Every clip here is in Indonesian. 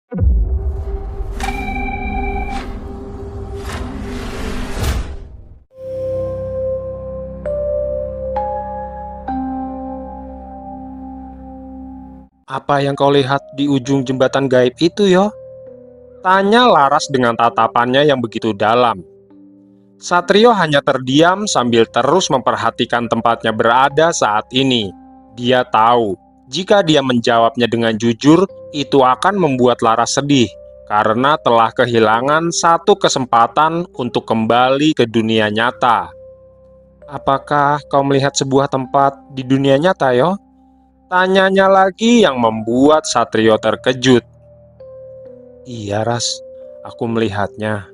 Apa yang kau lihat di ujung jembatan gaib itu, yo? Tanya Laras dengan tatapannya yang begitu dalam. Satrio hanya terdiam sambil terus memperhatikan tempatnya berada saat ini. Dia tahu, jika dia menjawabnya dengan jujur, itu akan membuat Laras sedih karena telah kehilangan satu kesempatan untuk kembali ke dunia nyata. Apakah kau melihat sebuah tempat di dunia nyata, yo? Tanyanya lagi yang membuat Satrio terkejut. Iya, Ras, aku melihatnya.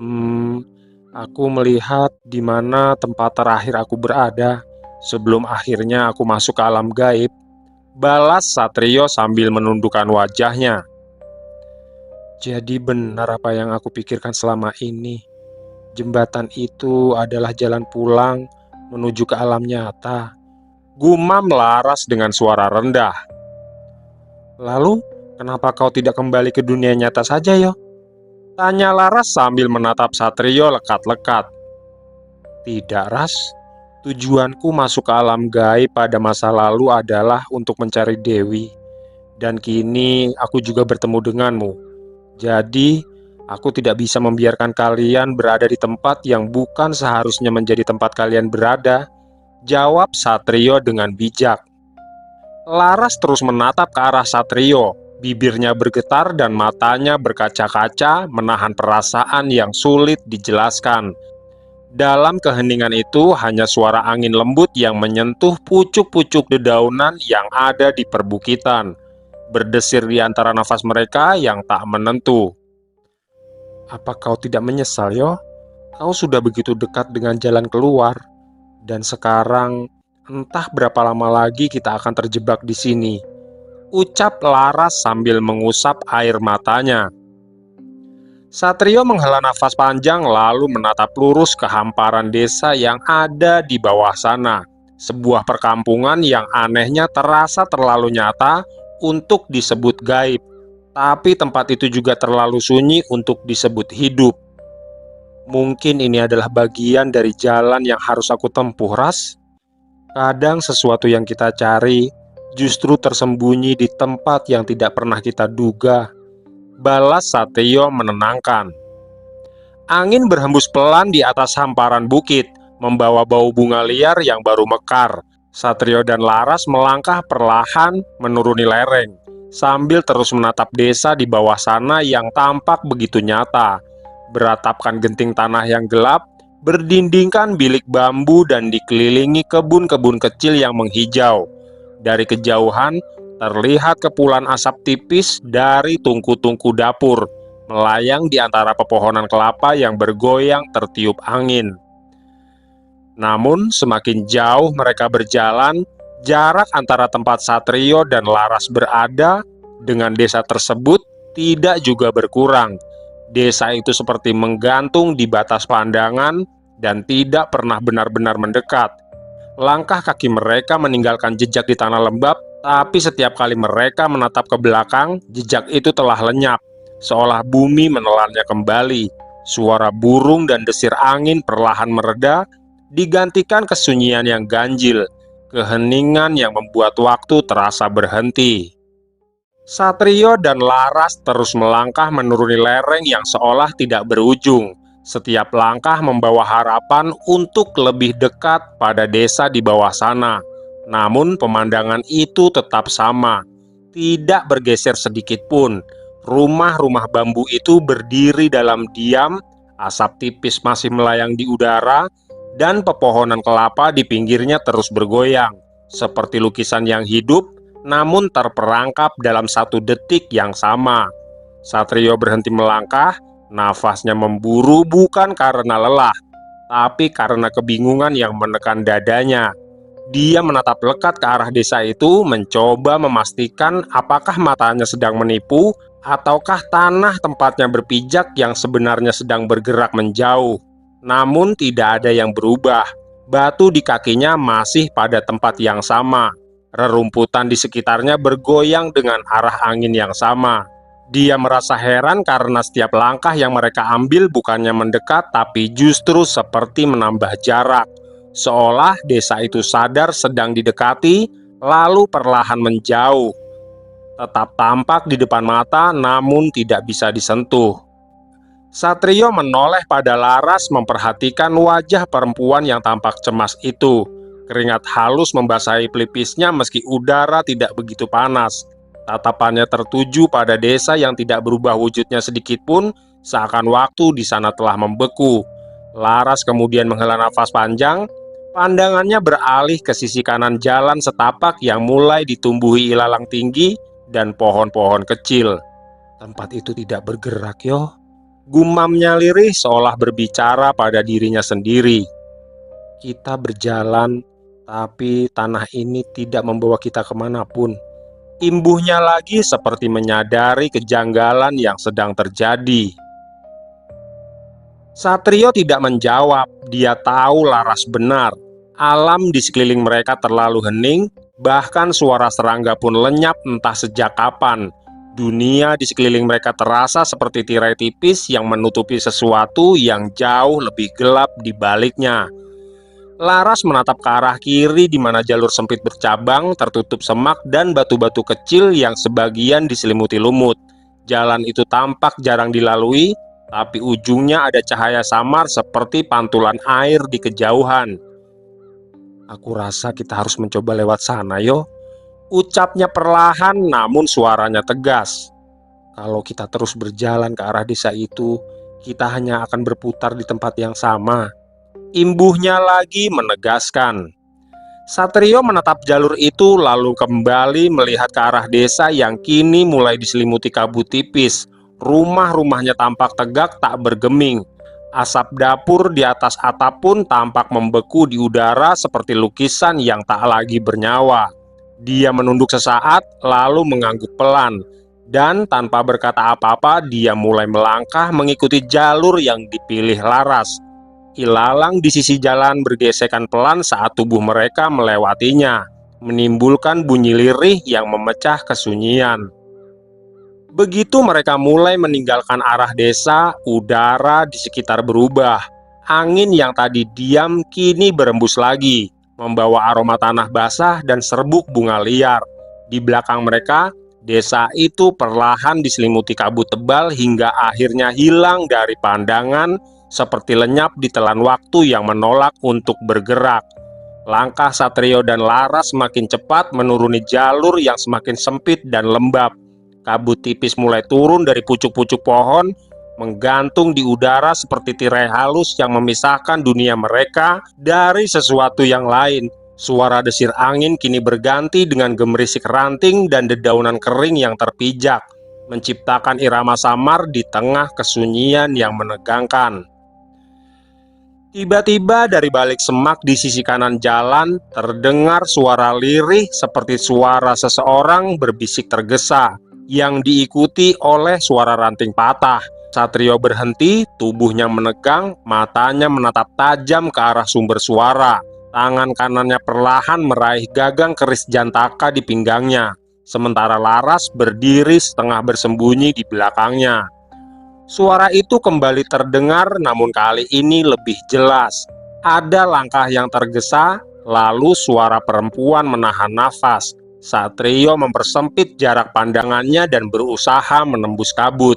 Hmm, aku melihat di mana tempat terakhir aku berada sebelum akhirnya aku masuk ke alam gaib. Balas Satrio sambil menundukkan wajahnya. Jadi benar apa yang aku pikirkan selama ini. Jembatan itu adalah jalan pulang menuju ke alam nyata. Gumam Laras dengan suara rendah. Lalu, kenapa kau tidak kembali ke dunia nyata saja, yo? Tanya Laras sambil menatap Satrio lekat-lekat. Tidak, Ras. Tujuanku masuk ke alam gaib pada masa lalu adalah untuk mencari Dewi. Dan kini aku juga bertemu denganmu. Jadi, aku tidak bisa membiarkan kalian berada di tempat yang bukan seharusnya menjadi tempat kalian berada. Jawab Satrio dengan bijak. Laras terus menatap ke arah Satrio. Bibirnya bergetar dan matanya berkaca-kaca, menahan perasaan yang sulit dijelaskan. Dalam keheningan itu hanya suara angin lembut yang menyentuh pucuk-pucuk dedaunan yang ada di perbukitan, berdesir di antara nafas mereka yang tak menentu. Apa kau tidak menyesal, yo? Kau sudah begitu dekat dengan jalan keluar, dan sekarang entah berapa lama lagi kita akan terjebak di sini. Ucap Laras sambil mengusap air matanya. Satrio menghela nafas panjang lalu menatap lurus ke hamparan desa yang ada di bawah sana. Sebuah perkampungan yang anehnya terasa terlalu nyata untuk disebut gaib. Tapi tempat itu juga terlalu sunyi untuk disebut hidup. Mungkin ini adalah bagian dari jalan yang harus aku tempuh, Ras. Kadang sesuatu yang kita cari justru tersembunyi di tempat yang tidak pernah kita duga. Balas Satrio menenangkan. Angin berhembus pelan di atas hamparan bukit, membawa bau bunga liar yang baru mekar. Satrio dan Laras melangkah perlahan menuruni lereng, sambil terus menatap desa di bawah sana yang tampak begitu nyata. Beratapkan genting tanah yang gelap, berdindingkan bilik bambu dan dikelilingi kebun-kebun kecil yang menghijau. Dari kejauhan, terlihat kepulan asap tipis dari tungku-tungku dapur, melayang di antara pepohonan kelapa yang bergoyang tertiup angin. Namun, semakin jauh mereka berjalan, jarak antara tempat Satrio dan Laras berada dengan desa tersebut tidak juga berkurang. Desa itu seperti menggantung di batas pandangan dan tidak pernah benar-benar mendekat. Langkah kaki mereka meninggalkan jejak di tanah lembab, tapi setiap kali mereka menatap ke belakang, jejak itu telah lenyap, seolah bumi menelannya kembali. Suara burung dan desir angin perlahan mereda, digantikan kesunyian yang ganjil, keheningan yang membuat waktu terasa berhenti. Satrio dan Laras terus melangkah menuruni lereng yang seolah tidak berujung. Setiap langkah membawa harapan untuk lebih dekat pada desa di bawah sana. Namun pemandangan itu tetap sama, tidak bergeser sedikit pun. Rumah-rumah bambu itu berdiri dalam diam, asap tipis masih melayang di udara, dan pepohonan kelapa di pinggirnya terus bergoyang, seperti lukisan yang hidup, namun terperangkap dalam satu detik yang sama. Satrio berhenti melangkah. Nafasnya memburu bukan karena lelah, tapi karena kebingungan yang menekan dadanya. Dia menatap lekat ke arah desa itu, mencoba memastikan apakah matanya sedang menipu, ataukah tanah tempatnya berpijak yang sebenarnya sedang bergerak menjauh. Namun tidak ada yang berubah. Batu di kakinya masih pada tempat yang sama. Rerumputan di sekitarnya bergoyang dengan arah angin yang sama. Dia merasa heran karena setiap langkah yang mereka ambil bukannya mendekat, tapi justru seperti menambah jarak. Seolah desa itu sadar sedang didekati, lalu perlahan menjauh. Tetap tampak di depan mata, namun tidak bisa disentuh. Satrio menoleh pada Laras, memperhatikan wajah perempuan yang tampak cemas itu. Keringat halus membasahi pelipisnya meski udara tidak begitu panas. Tatapannya tertuju pada desa yang tidak berubah wujudnya sedikit pun, seakan waktu di sana telah membeku. Laras kemudian menghela nafas panjang. Pandangannya beralih ke sisi kanan jalan setapak yang mulai ditumbuhi ilalang tinggi dan pohon-pohon kecil. Tempat itu tidak bergerak, yo. Gumamnya lirih seolah berbicara pada dirinya sendiri. Kita berjalan, tapi tanah ini tidak membawa kita kemanapun. Imbuhnya lagi seperti menyadari kejanggalan yang sedang terjadi. Satrio tidak menjawab, dia tahu Laras benar. Alam di sekeliling mereka terlalu hening, bahkan suara serangga pun lenyap entah sejak kapan. Dunia di sekeliling mereka terasa seperti tirai tipis yang menutupi sesuatu yang jauh lebih gelap di baliknya. Laras menatap ke arah kiri di mana jalur sempit bercabang, tertutup semak dan batu-batu kecil yang sebagian diselimuti lumut. Jalan itu tampak jarang dilalui, tapi ujungnya ada cahaya samar seperti pantulan air di kejauhan. Aku rasa kita harus mencoba lewat sana, yo. Ucapnya perlahan namun suaranya tegas. Kalau kita terus berjalan ke arah desa itu, kita hanya akan berputar di tempat yang sama. Imbuhnya lagi menegaskan. Satrio menatap jalur itu lalu kembali melihat ke arah desa yang kini mulai diselimuti kabut tipis. Rumah-rumahnya tampak tegak tak bergeming. Asap dapur di atas atap pun tampak membeku di udara seperti lukisan yang tak lagi bernyawa. Dia menunduk sesaat, lalu mengangguk pelan. Dan tanpa berkata apa-apa, dia mulai melangkah mengikuti jalur yang dipilih Laras. Ilalang di sisi jalan bergesekan pelan saat tubuh mereka melewatinya, menimbulkan bunyi lirih yang memecah kesunyian. Begitu mereka mulai meninggalkan arah desa, udara di sekitar berubah. Angin yang tadi diam kini berembus lagi, membawa aroma tanah basah dan serbuk bunga liar. Di belakang mereka, desa itu perlahan diselimuti kabut tebal hingga akhirnya hilang dari pandangan, seperti lenyap ditelan waktu yang menolak untuk bergerak. Langkah Satrio dan Laras semakin cepat menuruni jalur yang semakin sempit dan lembab. Kabut tipis mulai turun dari pucuk-pucuk pohon, menggantung di udara seperti tirai halus yang memisahkan dunia mereka dari sesuatu yang lain. Suara desir angin kini berganti dengan gemerisik ranting dan dedaunan kering yang terpijak, menciptakan irama samar di tengah kesunyian yang menegangkan. Tiba-tiba dari balik semak di sisi kanan jalan terdengar suara lirih seperti suara seseorang berbisik tergesa, yang diikuti oleh suara ranting patah. Satrio berhenti, tubuhnya menegang, matanya menatap tajam ke arah sumber suara. Tangan kanannya perlahan meraih gagang keris jantaka di pinggangnya, sementara Laras berdiri setengah bersembunyi di belakangnya. Suara itu kembali terdengar, namun kali ini lebih jelas. Ada langkah yang tergesa, lalu suara perempuan menahan nafas. Satrio mempersempit jarak pandangannya dan berusaha menembus kabut.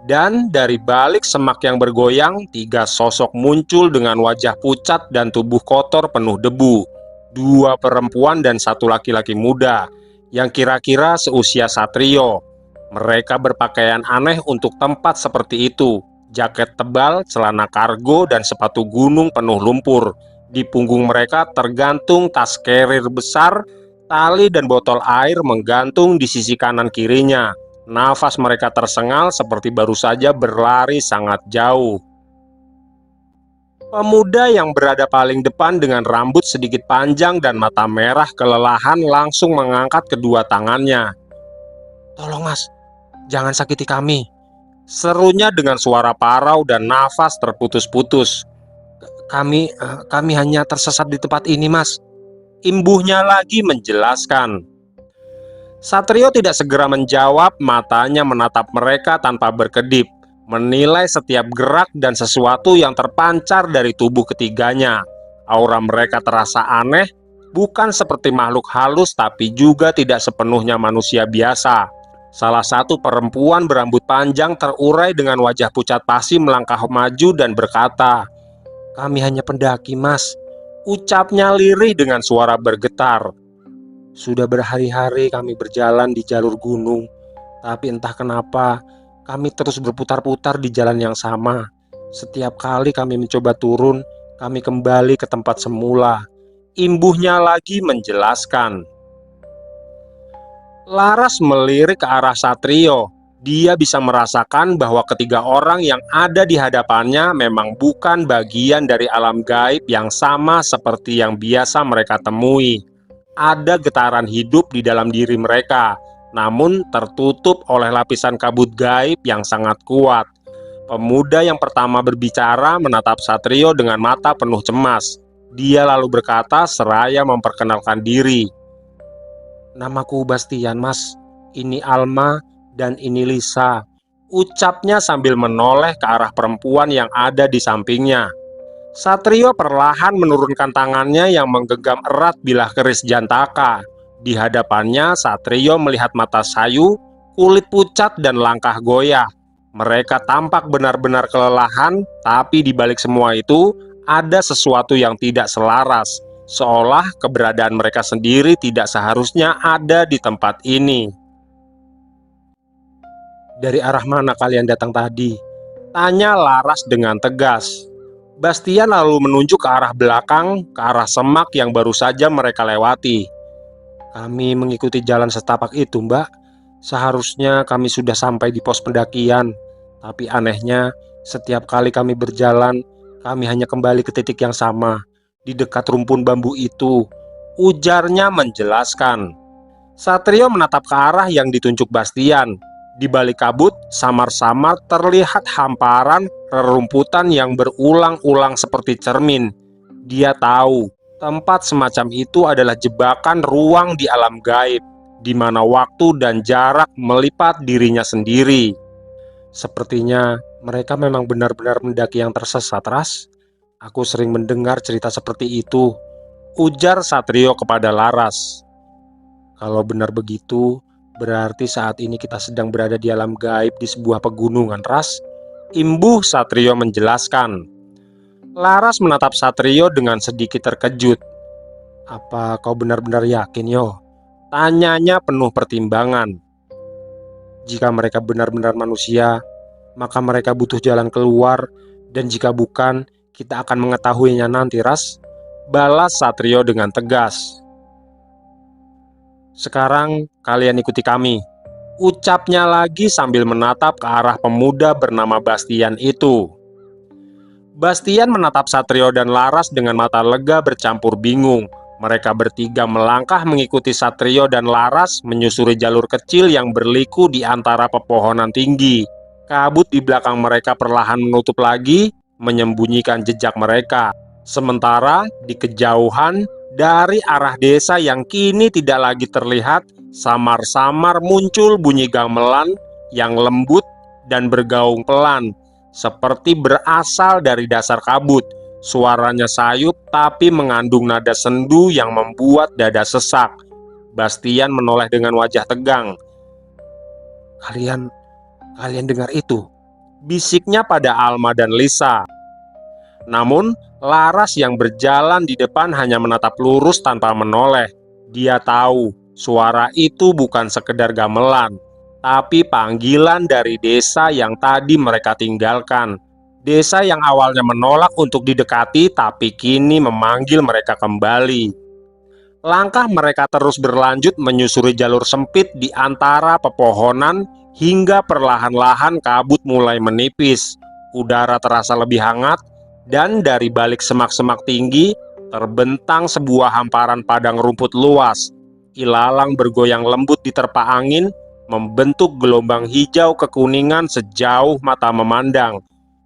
Dan dari balik semak yang bergoyang, 3 sosok muncul dengan wajah pucat dan tubuh kotor penuh debu. 2 perempuan dan 1 laki-laki muda, yang kira-kira seusia Satrio. Mereka berpakaian aneh untuk tempat seperti itu. Jaket tebal, celana kargo, dan sepatu gunung penuh lumpur. Di punggung mereka tergantung tas carrier besar. Tali dan botol air menggantung di sisi kanan kirinya. Nafas mereka tersengal seperti baru saja berlari sangat jauh. Pemuda yang berada paling depan dengan rambut sedikit panjang dan mata merah kelelahan langsung mengangkat kedua tangannya. "Tolong mas, jangan sakiti kami," serunya dengan suara parau dan nafas terputus-putus. Kami hanya tersesat di tempat ini mas," imbuhnya lagi menjelaskan. Satrio tidak segera menjawab, matanya menatap mereka tanpa berkedip, menilai setiap gerak dan sesuatu yang terpancar dari tubuh ketiganya. Aura mereka terasa aneh, bukan seperti makhluk halus tapi juga tidak sepenuhnya manusia biasa. Salah satu perempuan berambut panjang terurai dengan wajah pucat pasi melangkah maju dan berkata, "Kami hanya pendaki, Mas," ucapnya lirih dengan suara bergetar. "Sudah berhari-hari kami berjalan di jalur gunung, tapi entah kenapa kami terus berputar-putar di jalan yang sama. Setiap kali kami mencoba turun, kami kembali ke tempat semula," imbuhnya lagi menjelaskan. Laras melirik ke arah Satrio. Dia bisa merasakan bahwa ketiga orang yang ada di hadapannya memang bukan bagian dari alam gaib yang sama seperti yang biasa mereka temui. Ada getaran hidup di dalam diri mereka, namun tertutup oleh lapisan kabut gaib yang sangat kuat. Pemuda yang pertama berbicara menatap Satrio dengan mata penuh cemas. Dia lalu berkata seraya memperkenalkan diri. "Namaku Bastian, Mas. Ini Alma dan ini Lisa," ucapnya sambil menoleh ke arah perempuan yang ada di sampingnya. Satrio perlahan menurunkan tangannya yang menggenggam erat bilah keris jantaka. Di hadapannya, Satrio melihat mata sayu, kulit pucat dan langkah goyah. Mereka tampak benar-benar kelelahan, tapi di balik semua itu ada sesuatu yang tidak selaras, seolah keberadaan mereka sendiri tidak seharusnya ada di tempat ini. "Dari arah mana kalian datang tadi?" tanya Laras dengan tegas. Bastian lalu menunjuk ke arah belakang, ke arah semak yang baru saja mereka lewati. "Kami mengikuti jalan setapak itu, Mbak. Seharusnya kami sudah sampai di pos pendakian. Tapi anehnya, setiap kali kami berjalan, kami hanya kembali ke titik yang sama, di dekat rumpun bambu itu," ujarnya menjelaskan. Satrio menatap ke arah yang ditunjuk Bastian. Di balik kabut, samar-samar terlihat hamparan rerumputan yang berulang-ulang seperti cermin. Dia tahu, tempat semacam itu adalah jebakan ruang di alam gaib, di mana waktu dan jarak melipat dirinya sendiri. "Sepertinya mereka memang benar-benar mendaki yang tersesat, Ras. Aku sering mendengar cerita seperti itu," ujar Satrio kepada Laras. "Kalau benar begitu, berarti saat ini kita sedang berada di alam gaib di sebuah pegunungan, Ras," imbuh Satrio menjelaskan. Laras menatap Satrio dengan sedikit terkejut. "Apa kau benar-benar yakin, Yo?" tanyanya penuh pertimbangan. "Jika mereka benar-benar manusia, maka mereka butuh jalan keluar, dan jika bukan, kita akan mengetahuinya nanti, Ras," balas Satrio dengan tegas. "Sekarang kalian ikuti kami," ucapnya lagi sambil menatap ke arah pemuda bernama Bastian itu. Bastian menatap Satrio dan Laras dengan mata lega bercampur bingung. Mereka bertiga melangkah mengikuti Satrio dan Laras menyusuri jalur kecil yang berliku di antara pepohonan tinggi. Kabut di belakang mereka perlahan menutup lagi, menyembunyikan jejak mereka. Sementara di kejauhan, dari arah desa yang kini tidak lagi terlihat, samar-samar muncul bunyi gamelan yang lembut dan bergaung pelan, seperti berasal dari dasar kabut. Suaranya sayup tapi mengandung nada sendu yang membuat dada sesak. Bastian menoleh dengan wajah tegang. Kalian dengar itu?" bisiknya pada Alma dan Lisa. Namun, Laras yang berjalan di depan hanya menatap lurus tanpa menoleh. Dia tahu suara itu bukan sekedar gamelan, tapi panggilan dari desa yang tadi mereka tinggalkan. Desa yang awalnya menolak untuk didekati, tapi kini memanggil mereka kembali. Langkah mereka terus berlanjut menyusuri jalur sempit di antara pepohonan hingga perlahan-lahan kabut mulai menipis. Udara terasa lebih hangat, dan dari balik semak-semak tinggi terbentang sebuah hamparan padang rumput luas. Ilalang bergoyang lembut diterpa angin, membentuk gelombang hijau kekuningan sejauh mata memandang.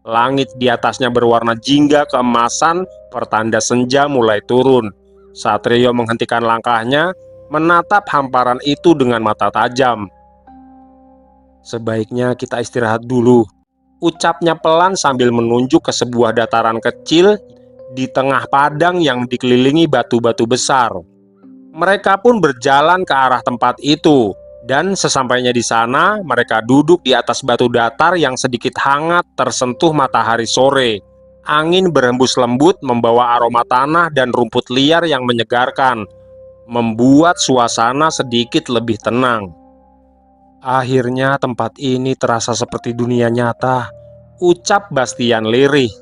Langit di atasnya berwarna jingga keemasan, pertanda senja mulai turun. Satrio menghentikan langkahnya, menatap hamparan itu dengan mata tajam. "Sebaiknya kita istirahat dulu," ucapnya pelan sambil menunjuk ke sebuah dataran kecil di tengah padang yang dikelilingi batu-batu besar. Mereka pun berjalan ke arah tempat itu, dan sesampainya di sana, mereka duduk di atas batu datar yang sedikit hangat tersentuh matahari sore. Angin berhembus lembut membawa aroma tanah dan rumput liar yang menyegarkan, membuat suasana sedikit lebih tenang. "Akhirnya tempat ini terasa seperti dunia nyata," ucap Bastian lirih.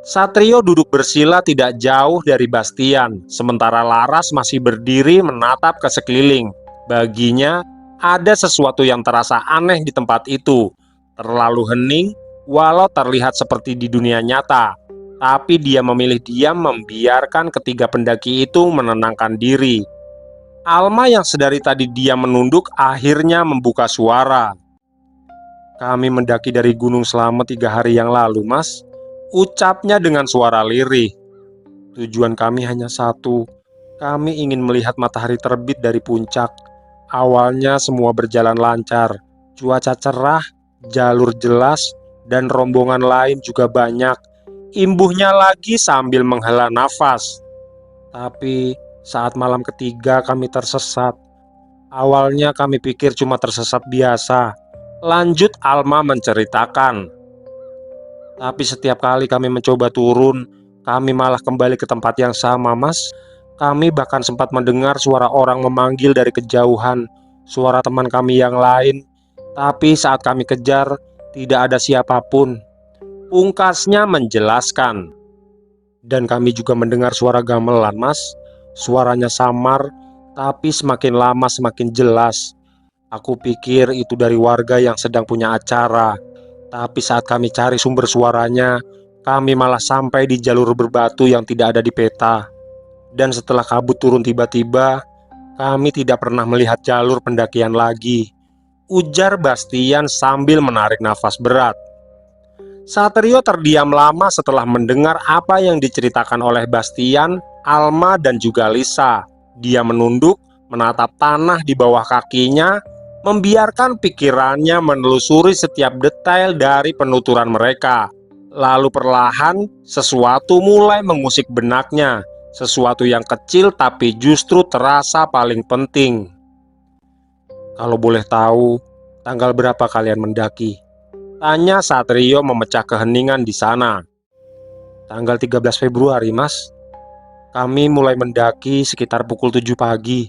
Satrio duduk bersila tidak jauh dari Bastian, sementara Laras masih berdiri menatap ke sekeliling. Baginya, ada sesuatu yang terasa aneh di tempat itu. Terlalu hening, walau terlihat seperti di dunia nyata. Tapi dia memilih diam membiarkan ketiga pendaki itu menenangkan diri. Alma yang sedari tadi diam menunduk akhirnya membuka suara. "Kami mendaki dari gunung selama 3 hari yang lalu, Mas," ucapnya dengan suara lirih. "Tujuan kami hanya satu. Kami ingin melihat matahari terbit dari puncak. Awalnya semua berjalan lancar. Cuaca cerah, jalur jelas, dan rombongan lain juga banyak," imbuhnya lagi sambil menghela nafas. "Tapi saat malam ketiga kami tersesat. Awalnya kami pikir cuma tersesat biasa," lanjut Alma menceritakan. "Tapi setiap kali kami mencoba turun, kami malah kembali ke tempat yang sama, Mas. Kami bahkan sempat mendengar suara orang memanggil dari kejauhan, suara teman kami yang lain. Tapi saat kami kejar, tidak ada siapapun," pungkasnya menjelaskan. "Dan kami juga mendengar suara gamelan, Mas. Suaranya samar, tapi semakin lama semakin jelas. Aku pikir itu dari warga yang sedang punya acara. Tapi saat kami cari sumber suaranya, kami malah sampai di jalur berbatu yang tidak ada di peta. Dan setelah kabut turun tiba-tiba, kami tidak pernah melihat jalur pendakian lagi," ujar Bastian sambil menarik nafas berat. Satrio terdiam lama setelah mendengar apa yang diceritakan oleh Bastian, Alma, dan juga Lisa. Dia menunduk, menatap tanah di bawah kakinya, membiarkan pikirannya menelusuri setiap detail dari penuturan mereka. Lalu perlahan, sesuatu mulai mengusik benaknya. Sesuatu yang kecil tapi justru terasa paling penting. "Kalau boleh tahu, tanggal berapa kalian mendaki?" tanya Satrio memecah keheningan di sana. "Tanggal 13 Februari, Mas. Kami mulai mendaki sekitar pukul 7 pagi,"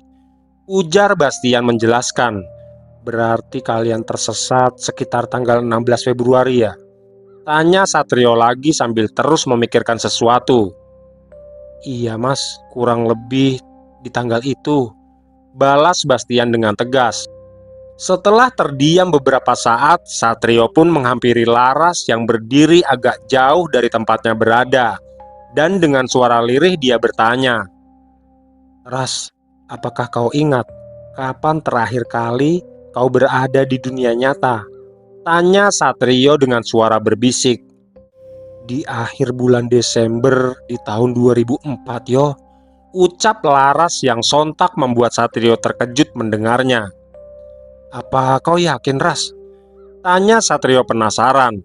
ujar Bastian menjelaskan. "Berarti kalian tersesat sekitar tanggal 16 Februari ya?" tanya Satrio lagi sambil terus memikirkan sesuatu. "Iya, Mas, kurang lebih di tanggal itu," balas Bastian dengan tegas. Setelah terdiam beberapa saat, Satrio pun menghampiri Laras yang berdiri agak jauh dari tempatnya berada. Dan dengan suara lirih dia bertanya, "Ras, apakah kau ingat kapan terakhir kali kau berada di dunia nyata?" tanya Satrio dengan suara berbisik. "Di akhir bulan Desember di tahun 2004 yo," ucap Laras yang sontak membuat Satrio terkejut mendengarnya. "Apa kau yakin, Ras?" tanya Satrio penasaran.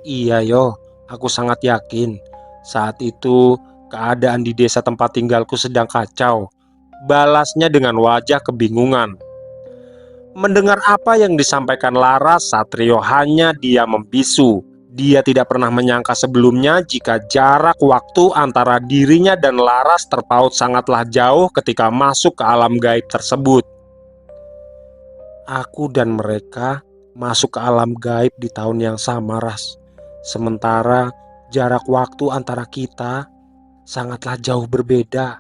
"Iya yo, aku sangat yakin. Saat itu keadaan di desa tempat tinggalku sedang kacau," balasnya dengan wajah kebingungan. Mendengar apa yang disampaikan Laras, Satrio hanya diam membisu. Dia tidak pernah menyangka sebelumnya jika jarak waktu antara dirinya dan Laras terpaut sangatlah jauh ketika masuk ke alam gaib tersebut. "Aku dan mereka masuk ke alam gaib di tahun yang sama, Ras. Sementara jarak waktu antara kita sangatlah jauh berbeda,"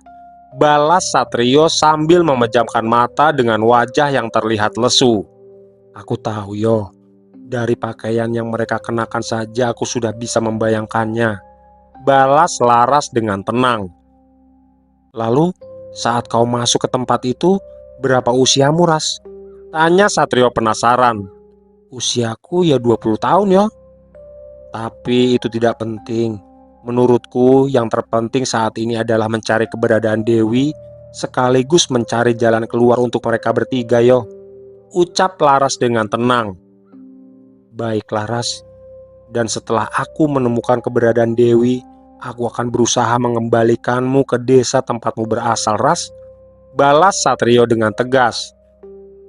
balas Satrio sambil memejamkan mata dengan wajah yang terlihat lesu. "Aku tahu yo, dari pakaian yang mereka kenakan saja aku sudah bisa membayangkannya," balas Laras dengan tenang. "Lalu saat kau masuk ke tempat itu, berapa usiamu, Ras?" tanya Satrio penasaran. "Usiaku ya 20 tahun yo." "Tapi itu tidak penting. Menurutku yang terpenting saat ini adalah mencari keberadaan Dewi sekaligus mencari jalan keluar untuk mereka bertiga yo, ucap Laras dengan tenang. Baik Laras, dan setelah aku menemukan keberadaan Dewi, aku akan berusaha mengembalikanmu ke desa tempatmu berasal, Ras, balas Satrio dengan tegas.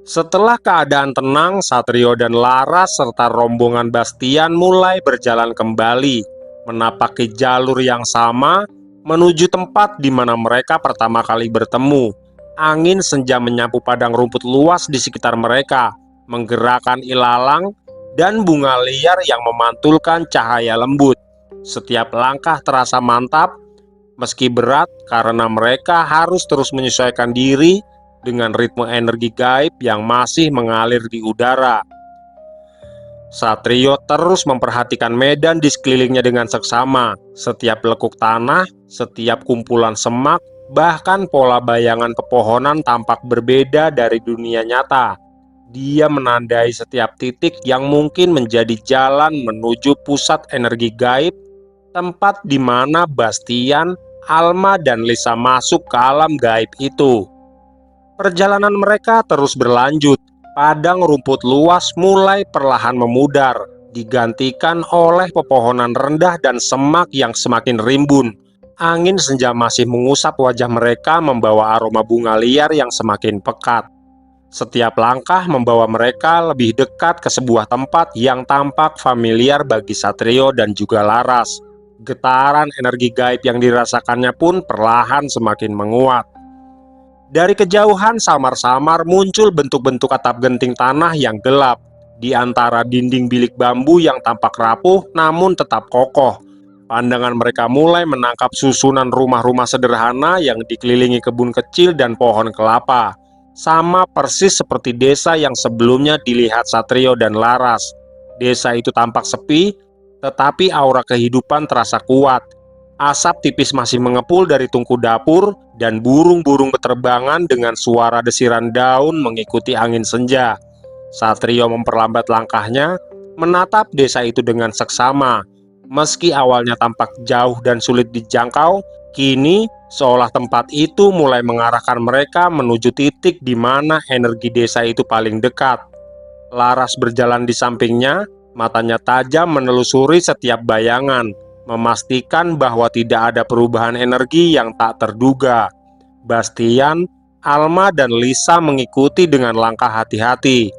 Setelah keadaan tenang, Satrio dan Laras serta rombongan Bastian mulai berjalan kembali, menapaki jalur yang sama, menuju tempat di mana mereka pertama kali bertemu. Angin senja menyapu padang rumput luas di sekitar mereka, menggerakkan ilalang dan bunga liar yang memantulkan cahaya lembut. Setiap langkah terasa mantap, meski berat karena mereka harus terus menyesuaikan diri dengan ritme energi gaib yang masih mengalir di udara. Satrio terus memperhatikan medan di sekelilingnya dengan seksama. Setiap lekuk tanah, setiap kumpulan semak, bahkan pola bayangan pepohonan tampak berbeda dari dunia nyata. Dia menandai setiap titik yang mungkin menjadi jalan menuju pusat energi gaib, tempat di mana Bastian, Alma, dan Lisa masuk ke alam gaib itu. Perjalanan mereka terus berlanjut. Padang rumput luas mulai perlahan memudar, digantikan oleh pepohonan rendah dan semak yang semakin rimbun. Angin senja masih mengusap wajah mereka, membawa aroma bunga liar yang semakin pekat. Setiap langkah membawa mereka lebih dekat ke sebuah tempat yang tampak familiar bagi Satrio dan juga Laras. Getaran energi gaib yang dirasakannya pun perlahan semakin menguat. Dari kejauhan samar-samar muncul bentuk-bentuk atap genting tanah yang gelap. Di antara dinding bilik bambu yang tampak rapuh namun tetap kokoh, pandangan mereka mulai menangkap susunan rumah-rumah sederhana yang dikelilingi kebun kecil dan pohon kelapa. Sama persis seperti desa yang sebelumnya dilihat Satrio dan Laras. Desa itu tampak sepi, tetapi aura kehidupan terasa kuat. Asap tipis masih mengepul dari tungku dapur, dan burung-burung beterbangan dengan suara desiran daun mengikuti angin senja. Satrio memperlambat langkahnya, menatap desa itu dengan seksama. Meski awalnya tampak jauh dan sulit dijangkau, kini seolah tempat itu mulai mengarahkan mereka menuju titik di mana energi desa itu paling dekat. Laras berjalan di sampingnya, matanya tajam menelusuri setiap bayangan, memastikan bahwa tidak ada perubahan energi yang tak terduga. Bastian, Alma, dan Lisa mengikuti dengan langkah hati-hati.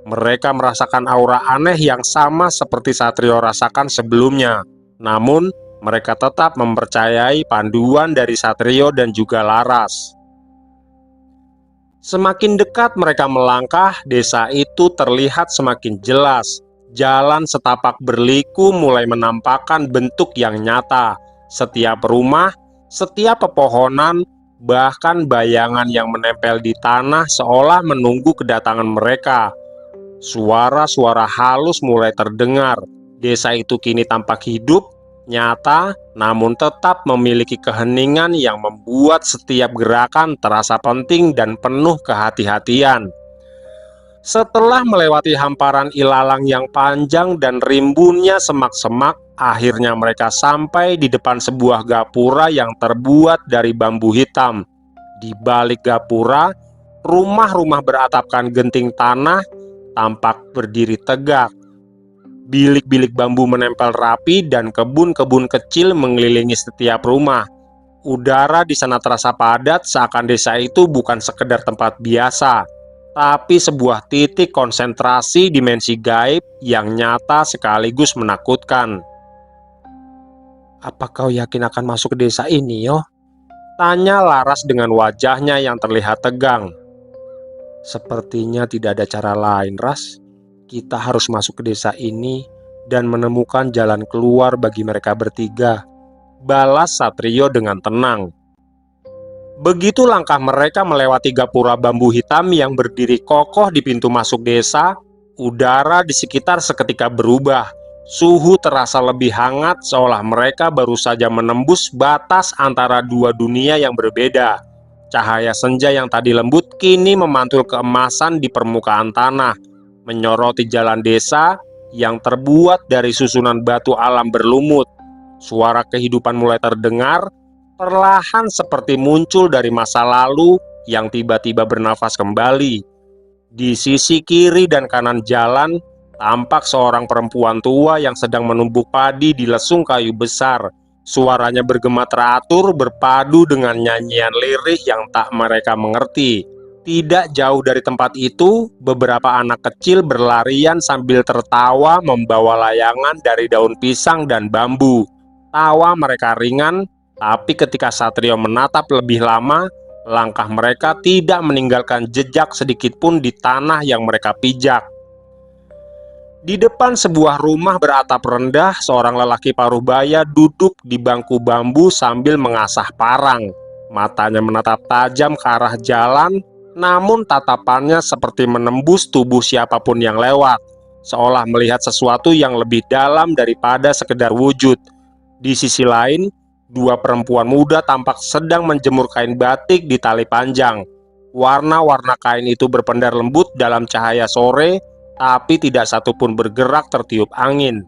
Mereka merasakan aura aneh yang sama seperti Satrio rasakan sebelumnya. Namun, mereka tetap mempercayai panduan dari Satrio dan juga Laras. Semakin dekat mereka melangkah, desa itu terlihat semakin jelas. Jalan setapak berliku mulai menampakkan bentuk yang nyata. Setiap rumah, setiap pepohonan, bahkan bayangan yang menempel di tanah seolah menunggu kedatangan mereka. Suara-suara halus mulai terdengar. Desa itu kini tampak hidup, nyata, namun tetap memiliki keheningan yang membuat setiap gerakan terasa penting dan penuh kehati-hatian. Setelah melewati hamparan ilalang yang panjang dan rimbunnya semak-semak, akhirnya mereka sampai di depan sebuah gapura yang terbuat dari bambu hitam. Di balik gapura, rumah-rumah beratapkan genting tanah tampak berdiri tegak. Bilik-bilik bambu menempel rapi dan kebun-kebun kecil mengelilingi setiap rumah. Udara di sana terasa padat, seakan desa itu bukan sekedar tempat biasa, tapi sebuah titik konsentrasi dimensi gaib yang nyata sekaligus menakutkan. "Apa kau yakin akan masuk ke desa ini, yo?" tanya Laras dengan wajahnya yang terlihat tegang. "Sepertinya tidak ada cara lain, Ras. Kita harus masuk ke desa ini dan menemukan jalan keluar bagi mereka bertiga," balas Satrio dengan tenang. Begitu langkah mereka melewati gapura bambu hitam yang berdiri kokoh di pintu masuk desa, udara di sekitar seketika berubah. Suhu terasa lebih hangat, seolah mereka baru saja menembus batas antara dua dunia yang berbeda. Cahaya senja yang tadi lembut kini memantul keemasan di permukaan tanah, menyoroti jalan desa yang terbuat dari susunan batu alam berlumut. Suara kehidupan mulai terdengar, perlahan seperti muncul dari masa lalu yang tiba-tiba bernafas kembali. Di sisi kiri dan kanan jalan, tampak seorang perempuan tua yang sedang menumbuk padi di lesung kayu besar. Suaranya bergema teratur berpadu dengan nyanyian lirih yang tak mereka mengerti. Tidak jauh dari tempat itu, beberapa anak kecil berlarian sambil tertawa membawa layangan dari daun pisang dan bambu. Tawa mereka ringan, tapi ketika Satrio menatap lebih lama, langkah mereka tidak meninggalkan jejak sedikit pun di tanah yang mereka pijak. Di depan sebuah rumah beratap rendah, seorang lelaki paruh baya duduk di bangku bambu sambil mengasah parang. Matanya menatap tajam ke arah jalan, namun tatapannya seperti menembus tubuh siapapun yang lewat, seolah melihat sesuatu yang lebih dalam daripada sekedar wujud. Di sisi lain, dua perempuan muda tampak sedang menjemur kain batik di tali panjang. Warna-warna kain itu berpendar lembut dalam cahaya sore, tapi tidak satupun bergerak tertiup angin.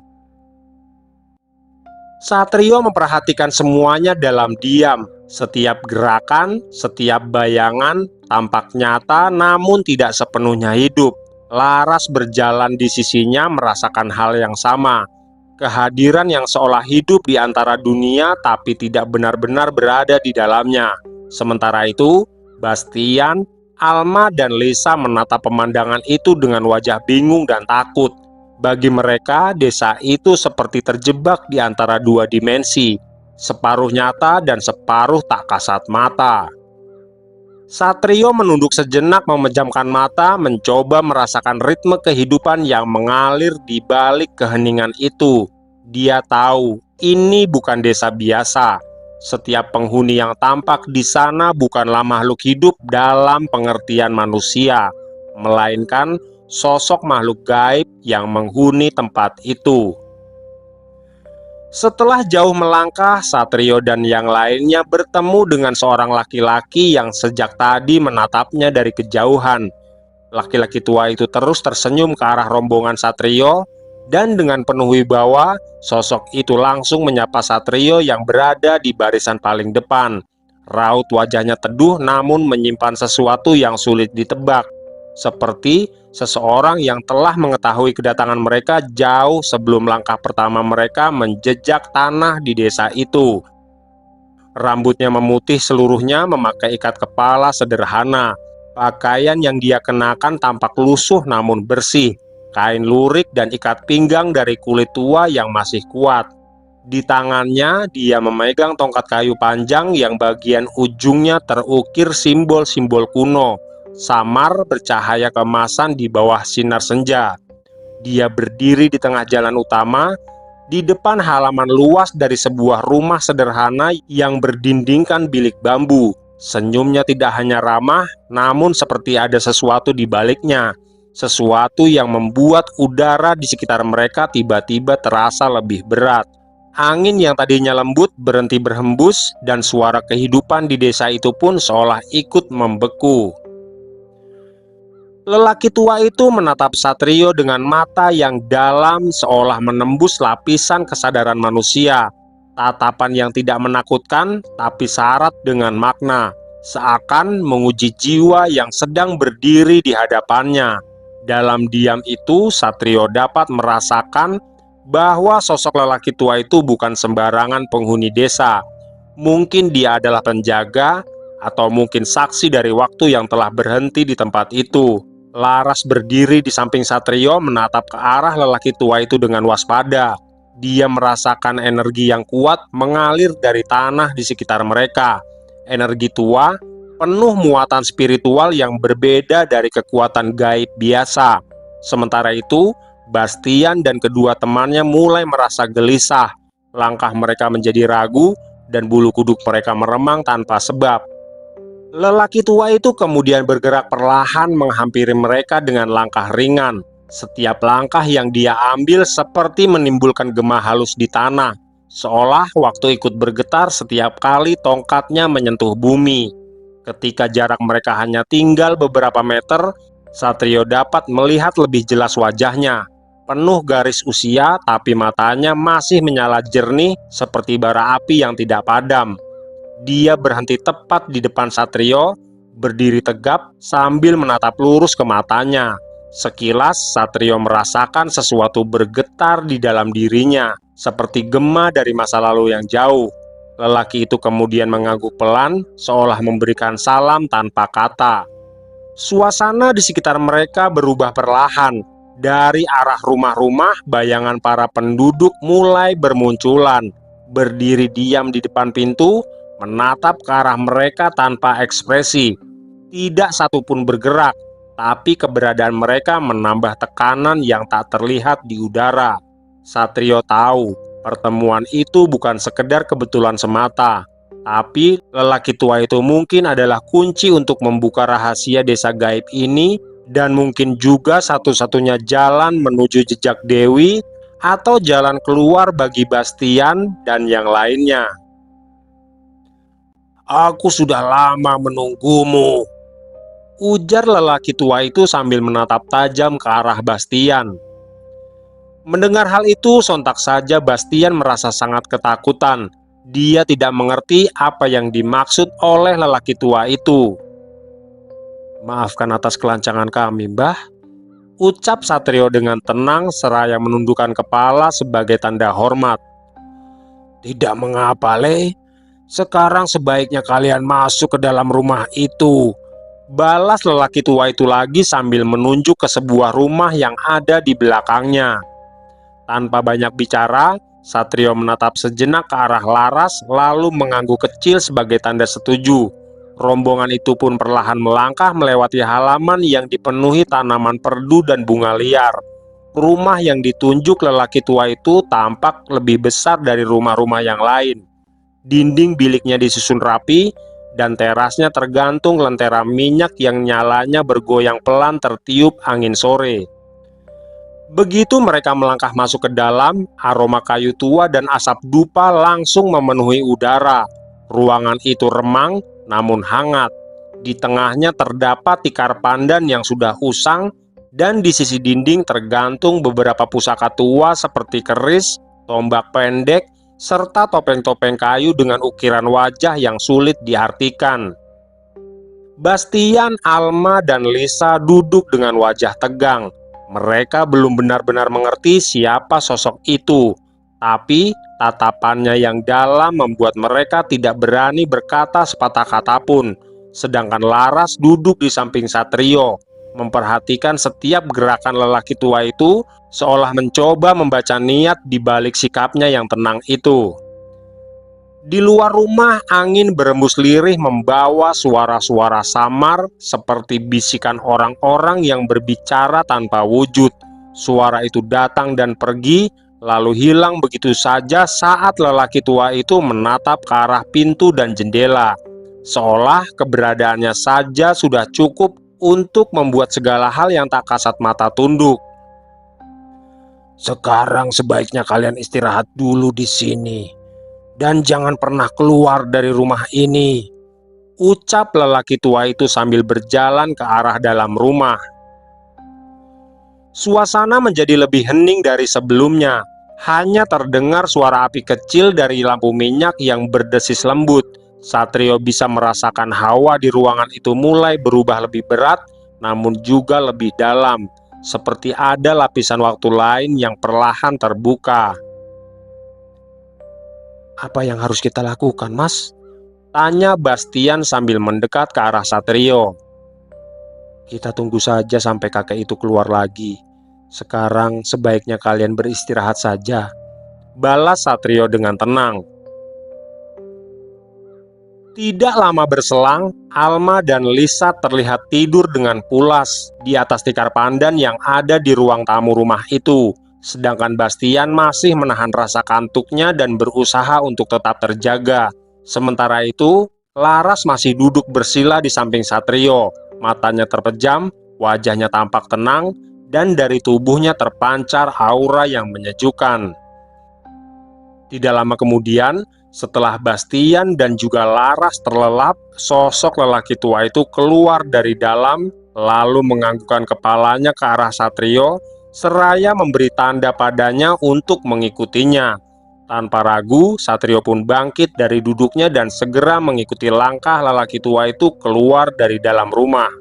Satrio memperhatikan semuanya dalam diam. Setiap gerakan, setiap bayangan tampak nyata namun tidak sepenuhnya hidup. Laras berjalan di sisinya merasakan hal yang sama. Kehadiran yang seolah hidup di antara dunia tapi tidak benar-benar berada di dalamnya. Sementara itu, Bastian, Alma dan Lisa menatap pemandangan itu dengan wajah bingung dan takut. Bagi mereka, desa itu seperti terjebak di antara dua dimensi, separuh nyata dan separuh tak kasat mata. Satrio menunduk sejenak, memejamkan mata, mencoba merasakan ritme kehidupan yang mengalir di balik keheningan itu. Dia tahu, ini bukan desa biasa. Setiap penghuni yang tampak di sana bukanlah makhluk hidup dalam pengertian manusia, melainkan sosok makhluk gaib yang menghuni tempat itu. Setelah jauh melangkah, Satrio dan yang lainnya bertemu dengan seorang laki-laki yang sejak tadi menatapnya dari kejauhan. Laki-laki tua itu terus tersenyum ke arah rombongan Satrio, dan dengan penuh wibawa, sosok itu langsung menyapa Satrio yang berada di barisan paling depan. Raut wajahnya teduh namun menyimpan sesuatu yang sulit ditebak, seperti seseorang yang telah mengetahui kedatangan mereka jauh sebelum langkah pertama mereka menjejak tanah di desa itu. Rambutnya memutih seluruhnya, memakai ikat kepala sederhana. Pakaian yang dia kenakan tampak lusuh namun bersih. Kain lurik dan ikat pinggang dari kulit tua yang masih kuat. Di tangannya dia memegang tongkat kayu panjang yang bagian ujungnya terukir simbol-simbol kuno, samar bercahaya keemasan di bawah sinar senja. Dia berdiri di tengah jalan utama, di depan halaman luas dari sebuah rumah sederhana yang berdindingkan bilik bambu. Senyumnya tidak hanya ramah, namun seperti ada sesuatu di baliknya. Sesuatu yang membuat udara di sekitar mereka tiba-tiba terasa lebih berat. Angin yang tadinya lembut berhenti berhembus, dan suara kehidupan di desa itu pun seolah ikut membeku. Lelaki tua itu menatap Satrio dengan mata yang dalam, seolah menembus lapisan kesadaran manusia. Tatapan yang tidak menakutkan, tapi syarat dengan makna, seakan menguji jiwa yang sedang berdiri di hadapannya. Dalam diam itu, Satrio dapat merasakan bahwa sosok lelaki tua itu bukan sembarangan penghuni desa. Mungkin dia adalah penjaga, atau mungkin saksi dari waktu yang telah berhenti di tempat itu. Laras berdiri di samping Satrio, menatap ke arah lelaki tua itu dengan waspada. Dia merasakan energi yang kuat mengalir dari tanah di sekitar mereka. Energi tua penuh muatan spiritual yang berbeda dari kekuatan gaib biasa. Sementara itu, Bastian dan kedua temannya mulai merasa gelisah. Langkah mereka menjadi ragu, dan bulu kuduk mereka meremang tanpa sebab. Lelaki tua itu kemudian bergerak perlahan menghampiri mereka dengan langkah ringan. Setiap langkah yang dia ambil seperti menimbulkan gema halus di tanah, seolah waktu ikut bergetar setiap kali tongkatnya menyentuh bumi. Ketika jarak mereka hanya tinggal beberapa meter, Satrio dapat melihat lebih jelas wajahnya. Penuh garis usia, tapi matanya masih menyala jernih seperti bara api yang tidak padam. Dia berhenti tepat di depan Satrio, berdiri tegap sambil menatap lurus ke matanya. Sekilas Satrio merasakan sesuatu bergetar di dalam dirinya, seperti gema dari masa lalu yang jauh. Lelaki itu kemudian mengangguk pelan, seolah memberikan salam tanpa kata. Suasana di sekitar mereka berubah perlahan. Dari arah rumah-rumah, bayangan para penduduk mulai bermunculan, berdiri diam di depan pintu, menatap ke arah mereka tanpa ekspresi. Tidak satupun bergerak, tapi keberadaan mereka menambah tekanan yang tak terlihat di udara. Satrio tahu pertemuan itu bukan sekedar kebetulan semata, tapi lelaki tua itu mungkin adalah kunci untuk membuka rahasia desa gaib ini, dan mungkin juga satu-satunya jalan menuju jejak Dewi atau jalan keluar bagi Bastian dan yang lainnya. "Aku sudah lama menunggumu," ujar lelaki tua itu sambil menatap tajam ke arah Bastian. Mendengar hal itu, sontak saja Bastian merasa sangat ketakutan. Dia tidak mengerti apa yang dimaksud oleh lelaki tua itu. "Maafkan atas kelancangan kami, Mbah," ucap Satrio dengan tenang seraya menundukkan kepala sebagai tanda hormat. "Tidak mengapa, Le. Sekarang sebaiknya kalian masuk ke dalam rumah itu," balas lelaki tua itu lagi sambil menunjuk ke sebuah rumah yang ada di belakangnya. Tanpa banyak bicara, Satrio menatap sejenak ke arah Laras lalu mengangguk kecil sebagai tanda setuju. Rombongan itu pun perlahan melangkah melewati halaman yang dipenuhi tanaman perdu dan bunga liar. Rumah yang ditunjuk lelaki tua itu tampak lebih besar dari rumah-rumah yang lain. Dinding biliknya disusun rapi, dan terasnya tergantung lentera minyak yang nyalanya bergoyang pelan tertiup angin sore. Begitu mereka melangkah masuk ke dalam, aroma kayu tua dan asap dupa langsung memenuhi udara. Ruangan itu remang namun hangat. Di tengahnya terdapat tikar pandan yang sudah usang, dan di sisi dinding tergantung beberapa pusaka tua seperti keris, tombak pendek, serta topeng-topeng kayu dengan ukiran wajah yang sulit diartikan. Bastian, Alma, dan Lisa duduk dengan wajah tegang. Mereka belum benar-benar mengerti siapa sosok itu, tapi tatapannya yang dalam membuat mereka tidak berani berkata sepatah kata pun. Sedangkan Laras duduk di samping Satrio, memperhatikan setiap gerakan lelaki tua itu, seolah mencoba membaca niat di balik sikapnya yang tenang itu. Di luar rumah, angin berembus lirih membawa suara-suara samar seperti bisikan orang-orang yang berbicara tanpa wujud. Suara itu datang dan pergi, lalu hilang begitu saja saat lelaki tua itu menatap ke arah pintu dan jendela, seolah keberadaannya saja sudah cukup untuk membuat segala hal yang tak kasat mata tunduk. "Sekarang sebaiknya kalian istirahat dulu di sini, dan jangan pernah keluar dari rumah ini," ucap lelaki tua itu sambil berjalan ke arah dalam rumah. Suasana menjadi lebih hening dari sebelumnya. Hanya terdengar suara api kecil dari lampu minyak yang berdesis lembut. Satrio bisa merasakan hawa di ruangan itu mulai berubah lebih berat, namun juga lebih dalam, seperti ada lapisan waktu lain yang perlahan terbuka. "Apa yang harus kita lakukan, Mas?" tanya Bastian sambil mendekat ke arah Satrio. "Kita tunggu saja sampai kakek itu keluar lagi. Sekarang sebaiknya kalian beristirahat saja," balas Satrio dengan tenang. Tidak lama berselang, Alma dan Lisa terlihat tidur dengan pulas di atas tikar pandan yang ada di ruang tamu rumah itu. Sedangkan Bastian masih menahan rasa kantuknya dan berusaha untuk tetap terjaga. Sementara itu, Laras masih duduk bersila di samping Satrio. Matanya terpejam, wajahnya tampak tenang, dan dari tubuhnya terpancar aura yang menyejukkan. Tidak lama kemudian, setelah Bastian dan juga Laras terlelap, sosok lelaki tua itu keluar dari dalam, lalu menganggukkan kepalanya ke arah Satrio, seraya memberi tanda padanya untuk mengikutinya. Tanpa ragu, Satrio pun bangkit dari duduknya dan segera mengikuti langkah lelaki tua itu keluar dari dalam rumah.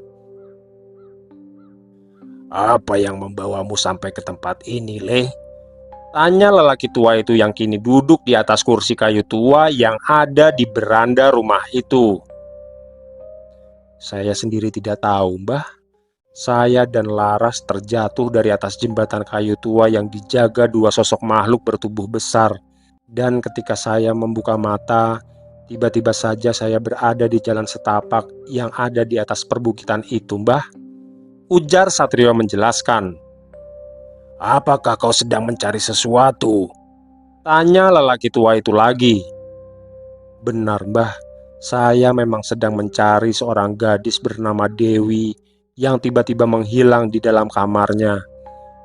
"Apa yang membawamu sampai ke tempat ini, Le?" Tanya lelaki tua itu yang kini duduk di atas kursi kayu tua yang ada di beranda rumah itu. "Saya sendiri tidak tahu, Mbah. Saya dan Laras terjatuh dari atas jembatan kayu tua yang dijaga dua sosok makhluk bertubuh besar. Dan ketika saya membuka mata, tiba-tiba saja saya berada di jalan setapak yang ada di atas perbukitan itu, Mbah." Ujar Satrio menjelaskan. "Apakah kau sedang mencari sesuatu?" Tanya lelaki tua itu lagi. "Benar, Mbah. Saya memang sedang mencari seorang gadis bernama Dewi yang tiba-tiba menghilang di dalam kamarnya.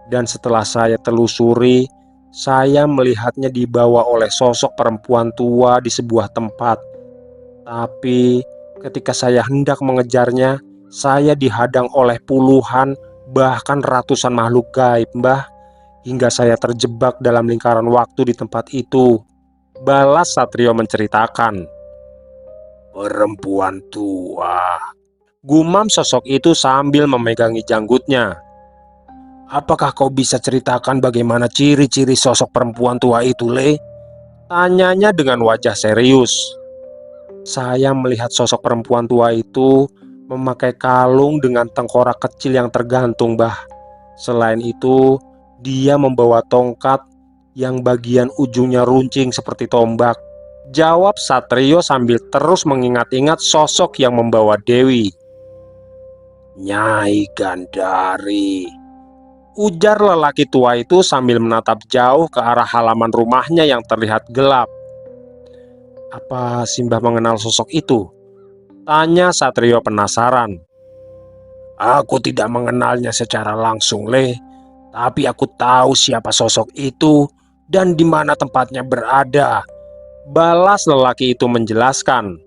Dan setelah saya telusuri, saya melihatnya dibawa oleh sosok perempuan tua di sebuah tempat. Tapi ketika saya hendak mengejarnya, saya dihadang oleh puluhan, bahkan ratusan makhluk gaib, Mbah, hingga saya terjebak dalam lingkaran waktu di tempat itu." Balas Satrio menceritakan. "Perempuan tua," gumam sosok itu sambil memegangi janggutnya. "Apakah kau bisa ceritakan bagaimana ciri-ciri sosok perempuan tua itu, Le?" Tanyanya dengan wajah serius. "Saya melihat sosok perempuan tua itu memakai kalung dengan tengkorak kecil yang tergantung, Bah. Selain itu, dia membawa tongkat yang bagian ujungnya runcing seperti tombak." Jawab Satrio sambil terus mengingat-ingat sosok yang membawa Dewi. "Nyai Gandari," ujar lelaki tua itu sambil menatap jauh ke arah halaman rumahnya yang terlihat gelap. "Apa Simbah mengenal sosok itu?" Tanya Satrio penasaran. "Aku tidak mengenalnya secara langsung, Le. Tapi aku tahu siapa sosok itu dan di mana tempatnya berada." Balas lelaki itu menjelaskan.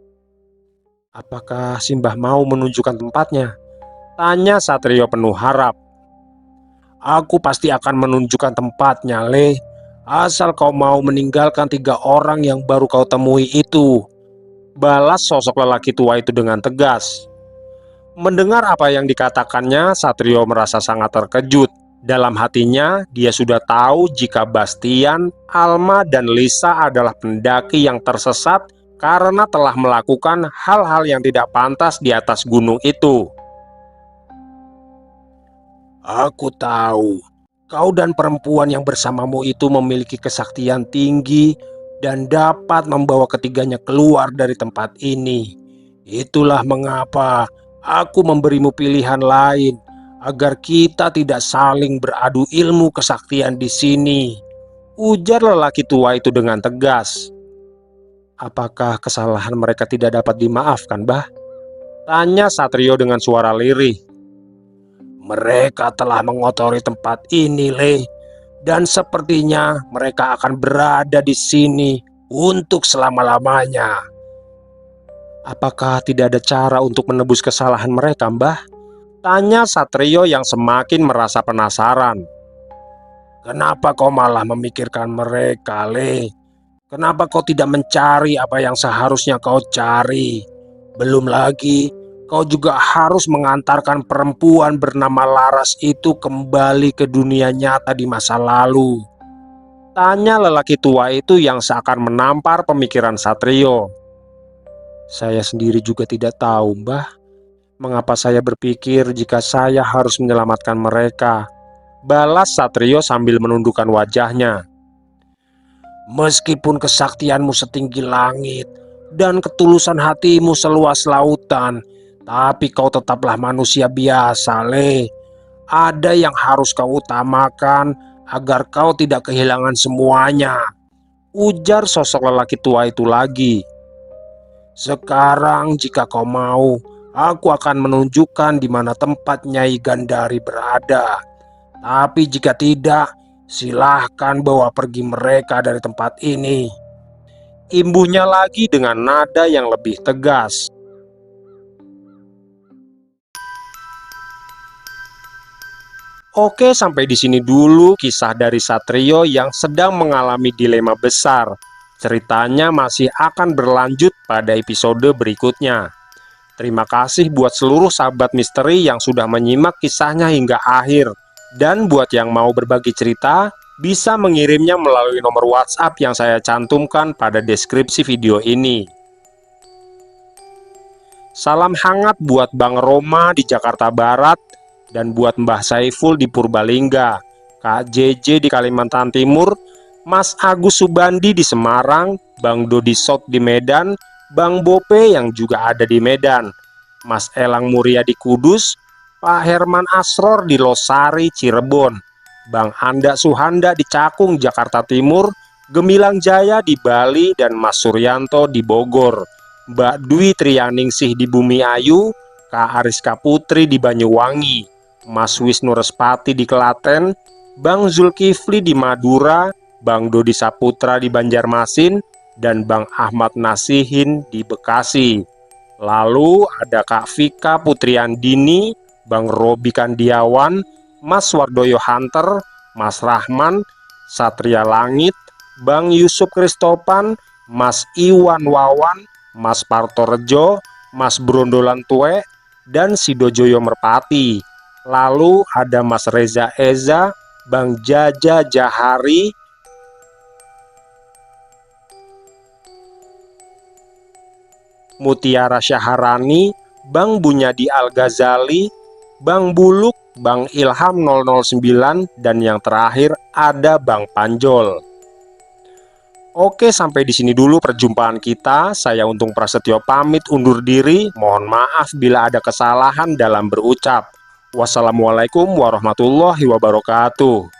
"Apakah Simbah mau menunjukkan tempatnya?" Tanya Satrio penuh harap. "Aku pasti akan menunjukkan tempatnya, Le. Asal kau mau meninggalkan 3 orang yang baru kau temui itu." Balas sosok lelaki tua itu dengan tegas. Mendengar apa yang dikatakannya, Satrio merasa sangat terkejut. Dalam hatinya, dia sudah tahu jika Bastian, Alma, dan Lisa adalah pendaki yang tersesat karena telah melakukan hal-hal yang tidak pantas di atas gunung itu. "Aku tahu kau dan perempuan yang bersamamu itu memiliki kesaktian tinggi dan dapat membawa ketiganya keluar dari tempat ini. Itulah mengapa aku memberimu pilihan lain agar kita tidak saling beradu ilmu kesaktian di sini." Ujar lelaki tua itu dengan tegas. "Apakah kesalahan mereka tidak dapat dimaafkan, Bah?" Tanya Satrio dengan suara lirih. "Mereka telah mengotori tempat ini, Le. Dan sepertinya mereka akan berada di sini untuk selama-lamanya." "Apakah tidak ada cara untuk menebus kesalahan mereka, Mbah?" Tanya Satrio yang semakin merasa penasaran. "Kenapa kau malah memikirkan mereka, Le? Kenapa kau tidak mencari apa yang seharusnya kau cari? Belum lagi, kau juga harus mengantarkan perempuan bernama Laras itu kembali ke dunia nyata di masa lalu." Tanya lelaki tua itu yang seakan menampar pemikiran Satrio. "Saya sendiri juga tidak tahu, Mbah. Mengapa saya berpikir jika saya harus menyelamatkan mereka?" Balas Satrio sambil menundukkan wajahnya. "Meskipun kesaktianmu setinggi langit dan ketulusan hatimu seluas lautan, tapi kau tetaplah manusia biasa, Le. Ada yang harus kau utamakan agar kau tidak kehilangan semuanya." Ujar sosok lelaki tua itu lagi. "Sekarang jika kau mau, aku akan menunjukkan di mana tempat Nyai Gandari berada. Tapi jika tidak, silahkan bawa pergi mereka dari tempat ini." Imbuhnya lagi dengan nada yang lebih tegas. Oke, sampai di sini dulu kisah dari Satrio yang sedang mengalami dilema besar. Ceritanya masih akan berlanjut pada episode berikutnya. Terima kasih buat seluruh sahabat misteri yang sudah menyimak kisahnya hingga akhir. Dan buat yang mau berbagi cerita, bisa mengirimnya melalui nomor WhatsApp yang saya cantumkan pada deskripsi video ini. Salam hangat buat Bang Roma di Jakarta Barat, dan buat Mbah Saiful di Purbalingga, Kak JJ di Kalimantan Timur, Mas Agus Subandi di Semarang, Bang Dodi Sot di Medan, Bang Bope yang juga ada di Medan, Mas Elang Muria di Kudus, Pak Herman Asror di Losari, Cirebon, Bang Anda Suhanda di Cakung, Jakarta Timur, Gemilang Jaya di Bali, dan Mas Suryanto di Bogor, Mbak Dwi Trianingsih di Bumi Ayu, Kak Ariska Putri di Banyuwangi, Mas Wisnu Respati di Klaten, Bang Zulkifli di Madura, Bang Dodi Saputra di Banjarmasin, dan Bang Ahmad Nasihin di Bekasi. Lalu ada Kak Vika Putriandini, Bang Robi Kandiawan, Mas Wardoyo Hunter, Mas Rahman, Satria Langit, Bang Yusuf Kristopan, Mas Iwan Wawan, Mas Partorejo, Mas Brondolan Tue, dan Sidojoyo Merpati. Lalu ada Mas Reza Eza, Bang Jaja Jahari, Mutiara Syaharani, Bang Bunyadi Al-Ghazali, Bang Buluk, Bang Ilham 009, dan yang terakhir ada Bang Panjol. Oke, sampai di sini dulu perjumpaan kita. Saya Untung Prasetyo pamit undur diri. Mohon maaf bila ada kesalahan dalam berucap. Wassalamualaikum warahmatullahi wabarakatuh.